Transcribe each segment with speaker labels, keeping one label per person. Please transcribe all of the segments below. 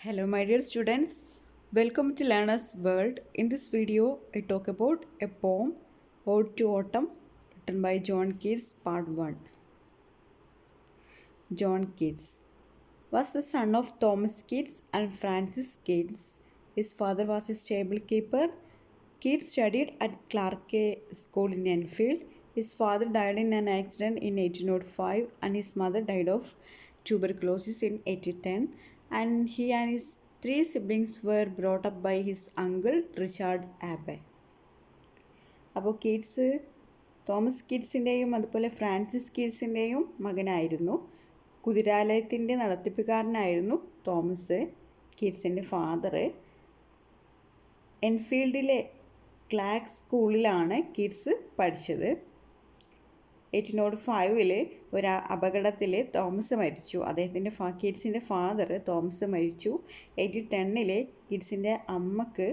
Speaker 1: Hello my dear students, welcome to Learner's World. In this video, I talk about a poem, Ode to Autumn, written by John Keats, Part 1. John Keats was the son of Thomas Keats and Frances Keats. His father was a stable keeper. Keats studied at Clarke School in Enfield. His father died in an accident in 1805 and his mother died of tuberculosis in 1810, and he and his three siblings were brought up by his uncle Richard Abbey. അപ്പോൾ Keats Thomas കീറ്റ്സിൻ്റെയും അതുപോലെ Francis കീറ്റ്സിൻ്റെയും മകനായിരുന്നു. കുതിരാലയത്തിൻ്റെ നടത്തിപ്പുകാരനായിരുന്നു Thomas കീറ്റ്സിൻ്റെ father. എൻഫീൽഡിലെ Clarke സ്കൂളിലാണ് കീറ്റ്സ് പഠിച്ചത്. 1805 ഒരു അപകടത്തിൽ തോമസ് മരിച്ചു. അദ്ദേഹത്തിൻ്റെ കീറ്റ്സിൻ്റെ ഫാദർ തോമസ് മരിച്ചു. 1810 കീറ്റ്സിൻ്റെ അമ്മക്ക്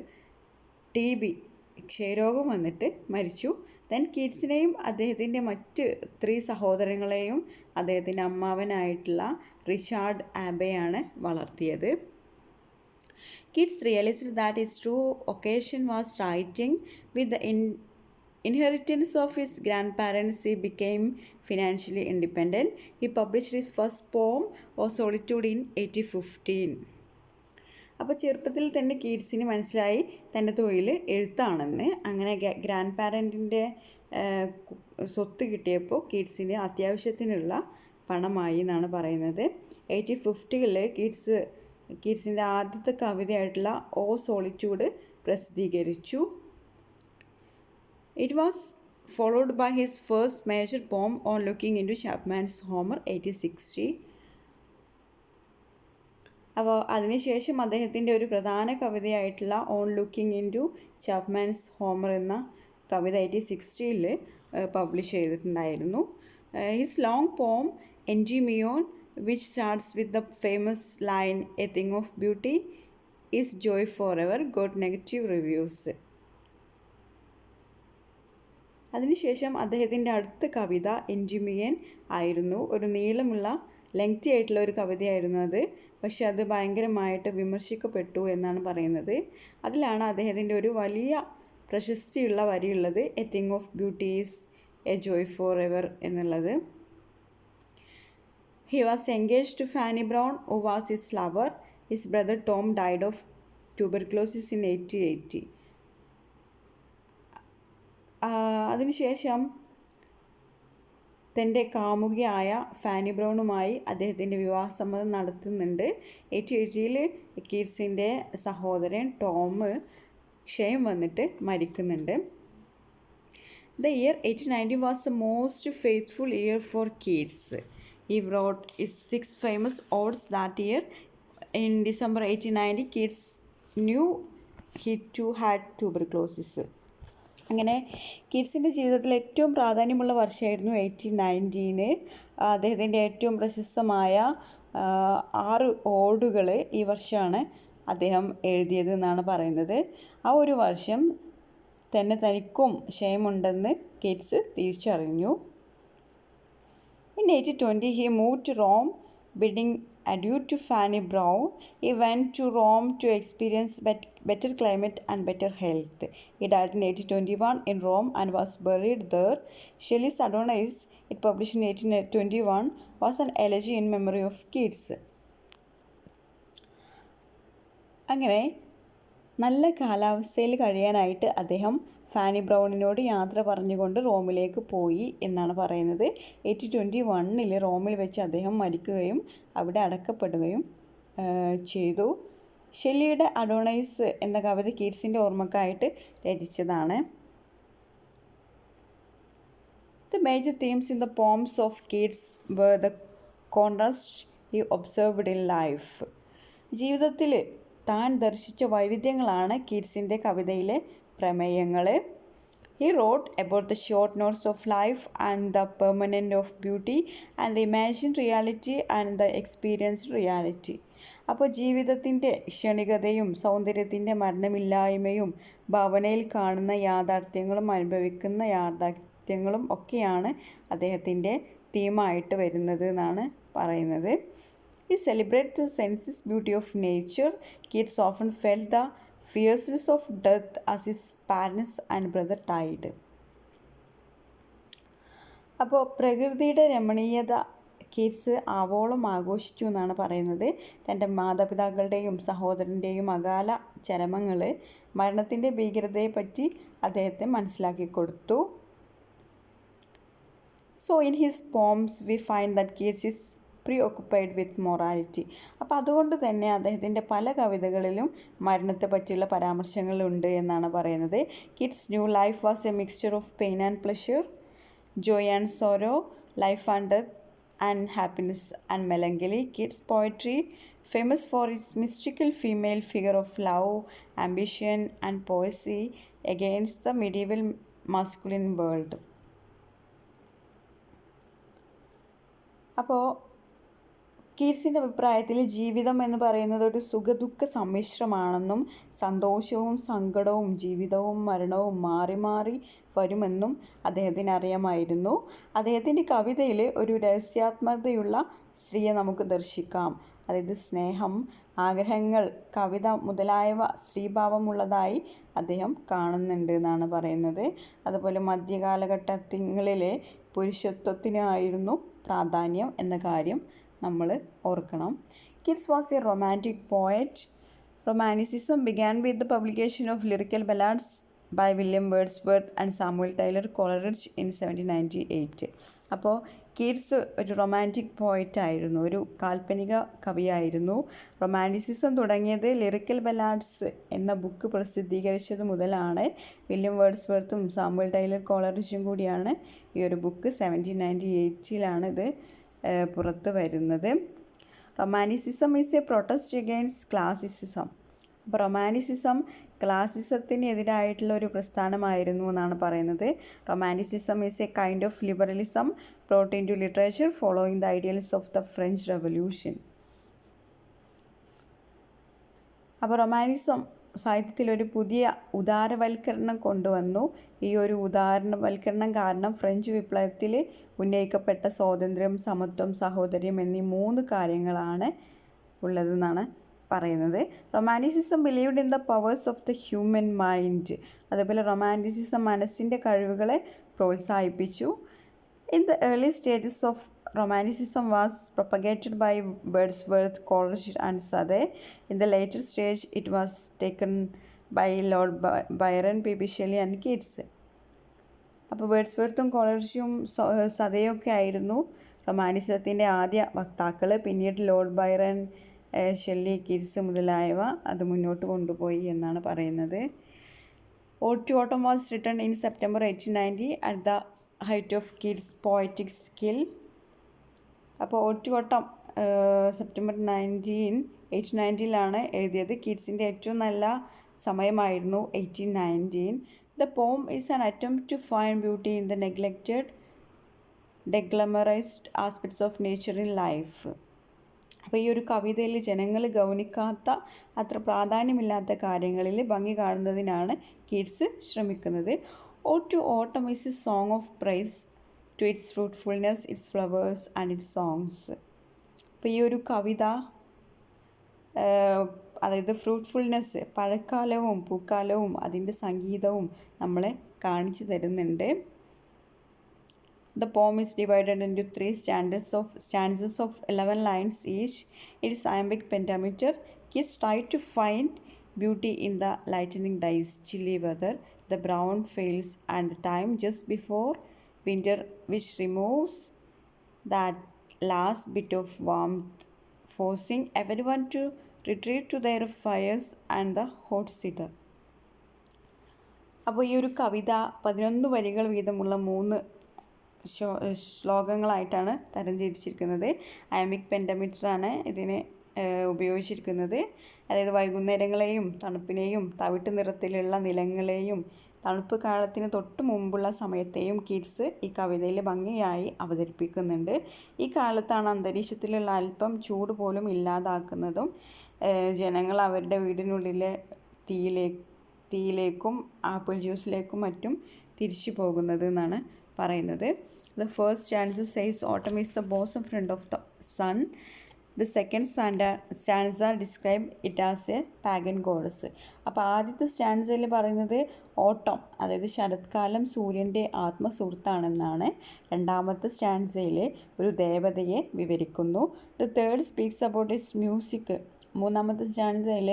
Speaker 1: TB ക്ഷയരോഗം വന്നിട്ട് മരിച്ചു. ദെൻ കീറ്റ്സിനെയും അദ്ദേഹത്തിൻ്റെ മറ്റ് 3 സഹോദരങ്ങളെയും അദ്ദേഹത്തിൻ്റെ അമ്മാവനായിട്ടുള്ള റിച്ചാർഡ് ആബെയാണ് വളർത്തിയത്. Keats realized that his true vocation was writing. With the inheritance of his grandparents, he became financially independent. He published his first poem, O Solitude, in 1815. അപ്പോൾ ചെറുപ്പത്തിൽ തന്നെ കീറ്റ്സിന് മനസ്സിലായി തൻ്റെ തൊഴിൽ എഴുത്താണെന്ന്. അങ്ങനെ ഗ്രാൻഡ് പാരൻറ്റിൻ്റെ സ്വത്ത് കിട്ടിയപ്പോൾ കീറ്റ്സിന് അത്യാവശ്യത്തിനുള്ള പണമായി എന്നാണ് പറയുന്നത്. 1850 കീറ്റ്സിൻ്റെ ആദ്യത്തെ കവിതയായിട്ടുള്ള ഓ സോളിറ്റ്യൂഡ് പ്രസിദ്ധീകരിച്ചു. It was followed by his first major poem on looking into Chapman's Homer, 1860. അപ്പോൾ അതിനുശേഷം അദ്ദേഹത്തിൻ്റെ ഒരു പ്രധാന കവിതയായിട്ടുള്ള on looking into Chapman's Homer എന്ന കവിത 1860 പബ്ലിഷ് ചെയ്തിട്ടുണ്ടായിരുന്നു. His long poem Endymion, which starts with the famous line "A thing of beauty is joy forever," got negative reviews. അതിനുശേഷം അദ്ദേഹത്തിൻ്റെ അടുത്ത കവിത എൻജിമിയൻ ആയിരുന്നു. ഒരു നീളമുള്ള ലെങ്തി ആയിട്ടുള്ള ഒരു കവിതയായിരുന്നു അത്. പക്ഷെ അത് ഭയങ്കരമായിട്ട് വിമർശിക്കപ്പെട്ടു എന്നാണ് പറയുന്നത്. അതിലാണ് അദ്ദേഹത്തിൻ്റെ ഒരു വലിയ പ്രശസ്തിയുള്ള വരിയുള്ളത്, "a thing of beauty is a joy for ever" എന്നുള്ളത്. He was engaged to Fanny Brown, who was his lover. His brother Tom died of tuberculosis in 1880. അതിനുശേഷം തൻ്റെ കാമുകിയായ ഫാനി ബ്രൗണുമായി അദ്ദേഹത്തിൻ്റെ വിവാഹസമ്മതം നടത്തുന്നുണ്ട്. 1880 കീറ്റ്സിൻ്റെ സഹോദരൻ ടോം ക്ഷയം വന്നിട്ട് മരിക്കുന്നുണ്ട്. The year 1890 was the most faithful year for Keats. He wrote his 6 famous odes that year. In December 1890, Keats knew he too had tuberculosis. അങ്ങനെ കീറ്റ്സിൻ്റെ ജീവിതത്തിൽ ഏറ്റവും പ്രാധാന്യമുള്ള വർഷമായിരുന്നു 1890. അദ്ദേഹത്തിൻ്റെ ഏറ്റവും പ്രശസ്തമായ 6 ഓഡുകൾ ഈ വർഷമാണ് അദ്ദേഹം എഴുതിയത് എന്നാണ് പറയുന്നത്. ആ ഒരു വർഷം തനിക്കും ക്ഷയമുണ്ടെന്ന് കീറ്റ്സ് തിരിച്ചറിഞ്ഞു. In 1820, he moved to Rome, bidding adieu to Fanny Brown. He went to Rome to experience better climate and better health. He died in 1821 in Rome and was buried there. Shelley's Adonais, it published in 1821, was an elegy in memory of Keats. അങ്ങനെ നല്ല കാലാവസ്ഥയിൽ കഴിയാനായിട്ട് അദ്ദേഹം ഫാനി ബ്രൗണിനോട് യാത്ര പറഞ്ഞുകൊണ്ട് റോമിലേക്ക് പോയി എന്നാണ് പറയുന്നത്. 1821 റോമിൽ വെച്ച് അദ്ദേഹം മരിക്കുകയും അവിടെ അടക്കപ്പെടുകയും ചെയ്തു. ഷെല്ലിയുടെ അഡോണൈസ് എന്ന കവിത കീറ്റ്സിൻ്റെ ഓർമ്മക്കായിട്ട് രചിച്ചതാണ്. The major themes in the poems of Keats were the contrast he observed in life. ജീവിതത്തിൽ താൻ ദർശിച്ച വൈവിധ്യങ്ങളാണ് കീറ്റ്സിൻ്റെ കവിതയിലെ പ്രമേയങ്ങൾ. He wrote about the short notes of life and the permanence of beauty and the imagined reality and the experienced reality. അപ്പോൾ ജീവിതത്തിൻ്റെ ക്ഷണികതയും സൗന്ദര്യത്തിൻ്റെ മരണമില്ലായ്മയും ഭാവനയിൽ കാണുന്ന യാഥാർത്ഥ്യങ്ങളും അനുഭവിക്കുന്ന യാഥാർത്ഥ്യങ്ങളും ഒക്കെയാണ് അദ്ദേഹത്തിൻ്റെ തീമായിട്ട് വരുന്നത് എന്നാണ് പറയുന്നത്. He celebrated the senses beauty of nature. Keats often felt the fierceness of death as his parents and brother died. അപ്പോൾ പ്രകൃതിയുടെ രമണീയത കീറ്റ്സ് ആവോളം ആഘോഷിച്ചു എന്നാണ് പറയുന്നത്. തൻ്റെ മാതാപിതാക്കളുടെയും സഹോദരൻ്റെയും അകാല ചരമങ്ങൾ മരണത്തിൻ്റെ ഭീകരതയെപ്പറ്റി അദ്ദേഹത്തെ മനസ്സിലാക്കി കൊടുത്തു. So in his poems we find that Keats is preoccupied with morality. അപ്പോൾ അതുകൊണ്ട് തന്നെ അദ്ദേഹത്തിൻ്റെ പല കവിതകളിലും മരണത്തെ പറ്റിയുള്ള പരാമർശങ്ങളുണ്ട് എന്നാണ് പറയുന്നത്. Kits new life was A mixture of pain and pleasure, joy and sorrow, life and death, and happiness and melancholy. Keats' poetry, famous for its mystical female figure of love, ambition, and poesy against the medieval masculine world. അപ്പോൾ കീറ്റ്സിൻ്റെ അഭിപ്രായത്തിൽ ജീവിതം എന്ന് പറയുന്നത് ഒരു സുഖദുഃഖ സമ്മിശ്രമാണെന്നും സന്തോഷവും സങ്കടവും ജീവിതവും മരണവും മാറി മാറി വരുമെന്നും അദ്ദേഹത്തിന് അറിയാമായിരുന്നു. അദ്ദേഹത്തിൻ്റെ കവിതയിൽ ഒരു രഹസ്യാത്മകതയുള്ള സ്ത്രീയെ നമുക്ക് ദർശിക്കാം. അതായത് സ്നേഹം, ആഗ്രഹങ്ങൾ, കവിത മുതലായവ സ്ത്രീഭാവമുള്ളതായി അദ്ദേഹം കാണുന്നുണ്ട് എന്നാണ് പറയുന്നത്. അതുപോലെ മധ്യകാലഘട്ടങ്ങളിലെ പുരുഷത്വത്തിനായിരുന്നു പ്രാധാന്യം എന്ന കാര്യം നമ്മൾ ഓർക്കണം. Kits was A romantic poet. Romanticism began with the publication of lyrical ballads by William Wordsworth and Samuel Taylor Coleridge in 1798. അപ്പോൾ കീറ്റ്സ് ഒരു റൊമാൻറ്റിക് പോയറ്റ് ആയിരുന്നു, ഒരു കാൽപ്പനിക കവിയായിരുന്നു. റൊമാൻറ്റിസിസം തുടങ്ങിയത് ലിറിക്കൽ ബലാഡ്സ് എന്ന ബുക്ക് പ്രസിദ്ധീകരിച്ചത് മുതലാണ്. വില്യം വേർഡ്സ്വർത്തും സാമുവൽ ടൈലർ കോളറിഡ്ജും കൂടിയാണ് ഈ ഒരു ബുക്ക് 1798 ഇത് പുറത്ത് വരുന്നത്. Romanticism is A protest against classicism. അപ്പോൾ റൊമാൻറ്റിസിസം ക്ലാസിസത്തിന് എതിരായിട്ടുള്ള ഒരു പ്രസ്ഥാനമായിരുന്നു എന്നാണ് പറയുന്നത്. Romanticism is A kind of liberalism brought into literature following the ideals of the French Revolution. അപ്പോൾ റൊമാൻറ്റിസം സാഹിത്യത്തിലൊരു പുതിയ ഉദാരവൽക്കരണം കൊണ്ടുവന്നു. ഈ ഒരു ഉദാരവൽക്കരണം കാരണം ഫ്രഞ്ച് വിപ്ലവത്തിൽ ഉന്നയിക്കപ്പെട്ട സ്വാതന്ത്ര്യം, സമത്വം, സഹോദര്യം എന്നീ 3 കാര്യങ്ങളാണ് ഉള്ളതെന്നാണ് പറയുന്നത്. Romanticism believed in the powers of the human mind. അതുപോലെ റൊമാൻറ്റിസിസം മനസ്സിൻ്റെ കഴിവുകളെ പ്രോത്സാഹിപ്പിച്ചു. In the early stages of Romanticism was propagated by Wordsworth, Coleridge and Southey. In the later stage, it was taken by Lord Byron, P.B. Shelley and Keats. അപ്പോൾ വേർഡ്സ്വർത്തും കോളറിഡ്ജും സതയൊക്കെ ആയിരുന്നു റൊമാൻറ്റിസത്തിൻ്റെ ആദ്യ വക്താക്കൾ. പിന്നീട് Lord Byron, Shelly, Keats മുതലായവ അത് മുന്നോട്ട് കൊണ്ടുപോയി എന്നാണ് പറയുന്നത്. Ode to Autumn was written in September 1890 at the height of Keats' poetic skill. അപ്പോൾ Ode to Autumn സെപ്റ്റംബർ 1890 എഴുതിയത്. കീറ്റ്സിൻ്റെ ഏറ്റവും നല്ല സമയമായിരുന്നു 1819. The poem is an attempt to find beauty in the neglected, deglamorized aspects of nature in life. അപ്പോൾ ഈ ഒരു കവിതയിൽ ജനങ്ങൾ ഗൗനിക്കാത്ത, അത്ര പ്രാധാന്യമില്ലാത്ത കാര്യങ്ങളിൽ ഭംഗി കാണുന്നതിനാണ് കീറ്റ്സ് ശ്രമിക്കുന്നത്. Ode to Autumn is a song of praise to its fruitfulness, its flowers and its songs. അപ്പോൾ ഈ ഒരു കവിത അതായത് ഫ്രൂട്ട്ഫുൾനെസ്, പഴക്കാലവും പൂക്കാലവും അതിൻ്റെ സംഗീതവും നമ്മളെ കാണിച്ചു തരുന്നുണ്ട്. The poem is divided into 3 stanzas of 11 lines each. It is iambic pentameter. Keats tried to find beauty in the lightning days, chilly weather, the brown fields and the time just before winter, which removes that last bit of warmth, forcing everyone to retreat to their fires and the hot cedar. അപ്പോൾ ഈ ഒരു കവിത 11 വരികൾ വീതമുള്ള 3 ശ്ലോകങ്ങളായിട്ടാണ് തരംതിരിച്ചിരിക്കുന്നത്. അയമിക് പെൻഡമീറ്ററാണ് ഇതിന് ഉപയോഗിച്ചിരിക്കുന്നത്. അതായത് വൈകുന്നേരങ്ങളെയും തണുപ്പിനെയും തവിട്ട് നിറത്തിലുള്ള നിലങ്ങളെയും തണുപ്പ് കാലത്തിന് തൊട്ട് മുമ്പുള്ള സമയത്തെയും കീറ്റ്സ് ഈ കവിതയിൽ ഭംഗിയായി അവതരിപ്പിക്കുന്നുണ്ട്. ഈ കാലത്താണ് അന്തരീക്ഷത്തിലുള്ള അല്പം ചൂട് പോലും ഇല്ലാതാക്കുന്നതും ജനങ്ങൾ അവരുടെ വീടിനുള്ളിലെ തീയിലേക്കും ആപ്പിൾ ജ്യൂസിലേക്കും മറ്റും തിരിച്ചു പോകുന്നത് എന്നാണ് പറയുന്നത്. The first stanza says, Autumn is the bosom friend of the sun. The second stanza describe it as A pagan goddess. അപ്പോൾ ആദ്യത്തെ സ്റ്റാൻസയിൽ പറയുന്നത് ഓട്ടം, അതായത് ശരത്കാലം സൂര്യൻ്റെ ആത്മസുഹൃത്താണെന്നാണ്. രണ്ടാമത്തെ സ്റ്റാൻസയിൽ ഒരു ദേവതയെ വിവരിക്കുന്നു. The third speaks about is music. മൂന്നാമത്തെ സ്റ്റാൻസയിൽ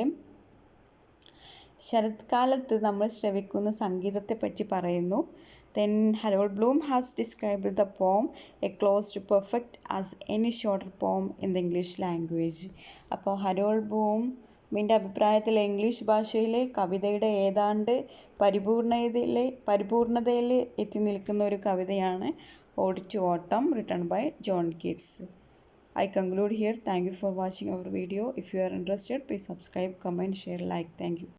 Speaker 1: ശരത്കാലത്ത് നമ്മൾ ശ്രവിക്കുന്ന സംഗീതത്തെപ്പറ്റി പറയുന്നു. Then Harold Bloom has described the poem a close to perfect as any shorter poem in the English language. അപ്പോൾ ഹരോൾഡ് ബ്ലൂമിൻ്റെ അഭിപ്രായത്തിൽ ഇംഗ്ലീഷ് ഭാഷയിലെ കവിതയുടെ ഏതാണ്ട് പരിപൂർണതയിൽ എത്തി നിൽക്കുന്ന ഒരു കവിതയാണ് ഓഡ് ടു ഓട്ടം, written by John Keats. I conclude here. Thank you for watching our video. If you are interested, please subscribe, comment, share, like. Thank you.